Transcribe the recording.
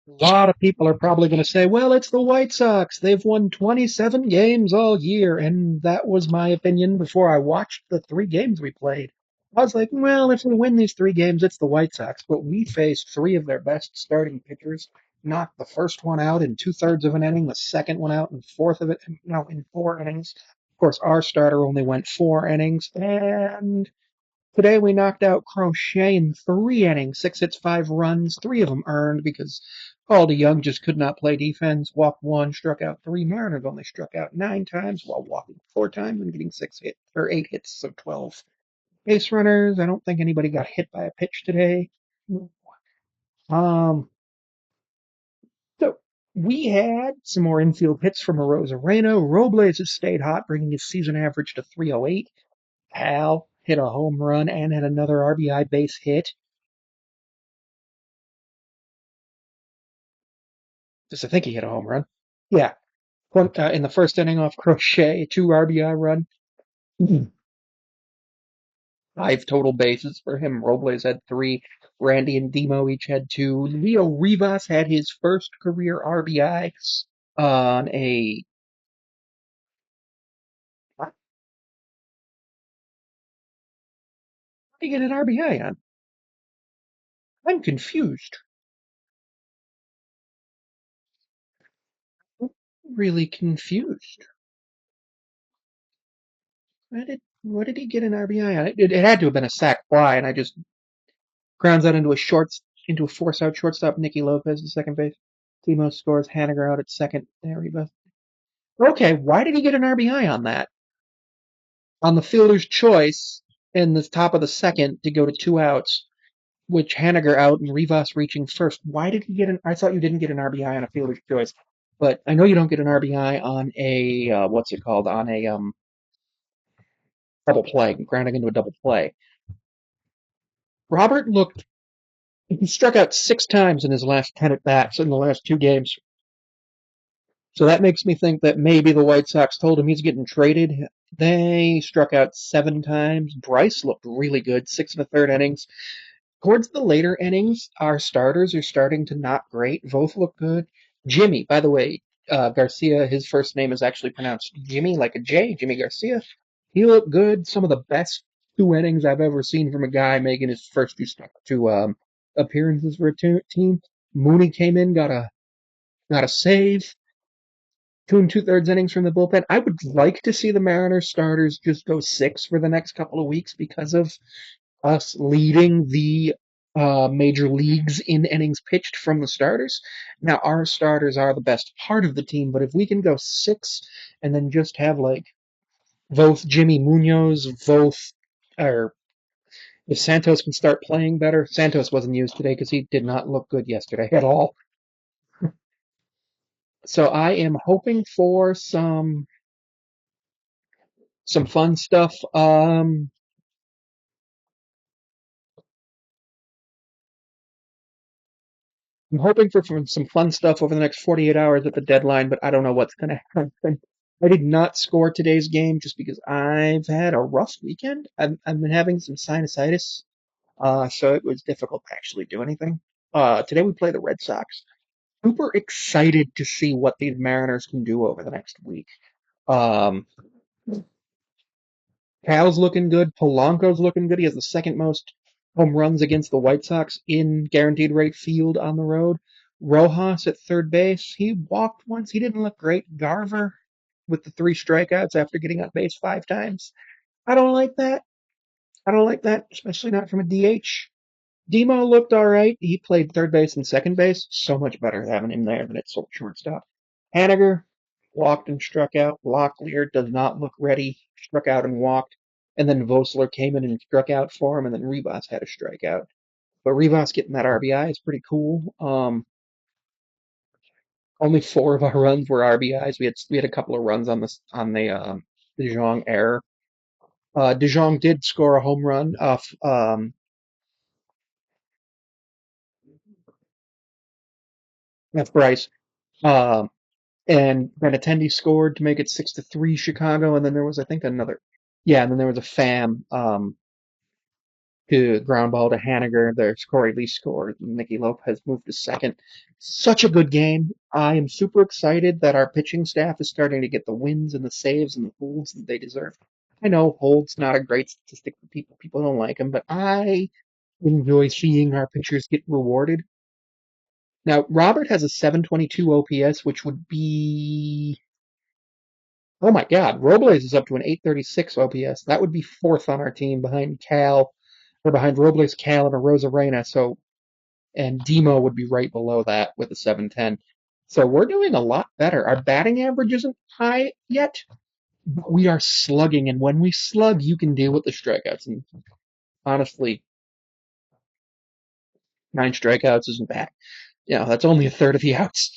A lot of people are probably going to say, well, it's the White Sox. They've won 27 games all year. And that was my opinion before I watched the 3 games we played. I was like, well, if we win these 3 games, it's the White Sox. But we faced 3 of their best starting pitchers, knocked the first one out in 2/3 of an inning, the second one out in fourth of it, no, in 4 innings. Of course, our starter only went 4 innings, and today we knocked out Crochet in 3 innings, 6 hits, 5 runs, 3 of them earned because Paul DeYoung just could not play defense. Walked one, struck out three. Mariners only struck out 9 times while walking 4 times and getting 6 hits or 8 hits, so 12 base runners. I don't think anybody got hit by a pitch today. Um, so we had some more infield hits from Arozarena. Robles has stayed hot, bringing his season average to 308. Al hit a home run and had another RBI base hit. Just I think he hit a home run. Yeah, in the first inning off Crochet, 2 RBI run. 5 total bases for him. Robles had 3. Randy and Demo each had 2. Leo Rivas had his first career RBI on a. What did he get an RBI on? I'm confused. Really confused. What did he get an RBI on? It had to have been a sac fly, and I just grounds out into a force out shortstop. Nicky Lopez at second base. Timo scores. Haniger out at second. There we go. Okay, why did he get an RBI on that? On the fielder's choice in the top of the second to go to 2 outs, which Haniger out and Rivas reaching first. Why did he get an? I thought you didn't get an RBI on a fielder's choice, but I know you don't get an RBI on a what's it called, on a double play, grounding into a double play. Robert looked. He struck out 6 times in his last 10 at bats in the last 2 games. So that makes me think that maybe the White Sox told him he's getting traded. They struck out 7 times. Bryce looked really good, 6 1/3 innings. Towards the later innings, our starters are starting to not great. Both look good. Jimmy, by the way, Garcia, his first name is actually pronounced Jimmy, like a J, Jimmy Garcia. He looked good. Some of the best 2 innings I've ever seen from a guy making his first two appearances for a team. Mooney came in, got a save. 2 2/3 innings from the bullpen. I would like to see the Mariners starters just go 6 for the next couple of weeks because of us leading the major leagues in innings pitched from the starters. Now, our starters are the best part of the team, but if we can go 6 and then just have like both Jimmy Munoz, both, or if Santos can start playing better. Santos wasn't used today because he did not look good yesterday at all. So I am hoping for some fun stuff. I'm hoping for some fun stuff over the next 48 hours at the deadline, but I don't know what's going to happen. I did not score today's game just because I've had a rough weekend. I've been having some sinusitis, so it was difficult to actually do anything. Today we play the Red Sox. Super excited to see what these Mariners can do over the next week. Um, Cal's looking good. Polanco's looking good. He has the second most home runs against the White Sox in guaranteed rate field on the road. Rojas at third base. He walked once. He didn't look great. Garver with the 3 strikeouts after getting on base 5 times. I don't like that. I don't like that, especially not from a DH. Demo looked all right. He played third base and second base. So much better having him there than at shortstop. Haniger walked and struck out. Locklear does not look ready. Struck out and walked. And then Vosler came in and struck out for him, and then Rivas had a strikeout. But Rivas getting that RBI is pretty cool. Only 4 of our runs were RBIs. We had a couple of runs on the DeJong error. DeJong did score a home run off. That's Bryce. Um, and Benintendi scored to make it 6-3 Chicago, and then there was, I think, another. Yeah, and then there was a FAM. to ground ball to Haniger. There's Corey Lee scored. Nicky Lopez moved to second. Such a good game. I am super excited that our pitching staff is starting to get the wins and the saves and the holds that they deserve. I know holds not a great statistic for people. People don't like them, but I enjoy seeing our pitchers get rewarded. Now, Robert has a 722 OPS, which would be. Oh my God, Robles is up to an 836 OPS. That would be fourth on our team behind Cal, or behind Robles, Cal, and Rosarena. So, and Demo would be right below that with a 710. So we're doing a lot better. Our batting average isn't high yet, but we are slugging, and when we slug, you can deal with the strikeouts. And honestly, 9 strikeouts isn't bad. That's only a third of the outs.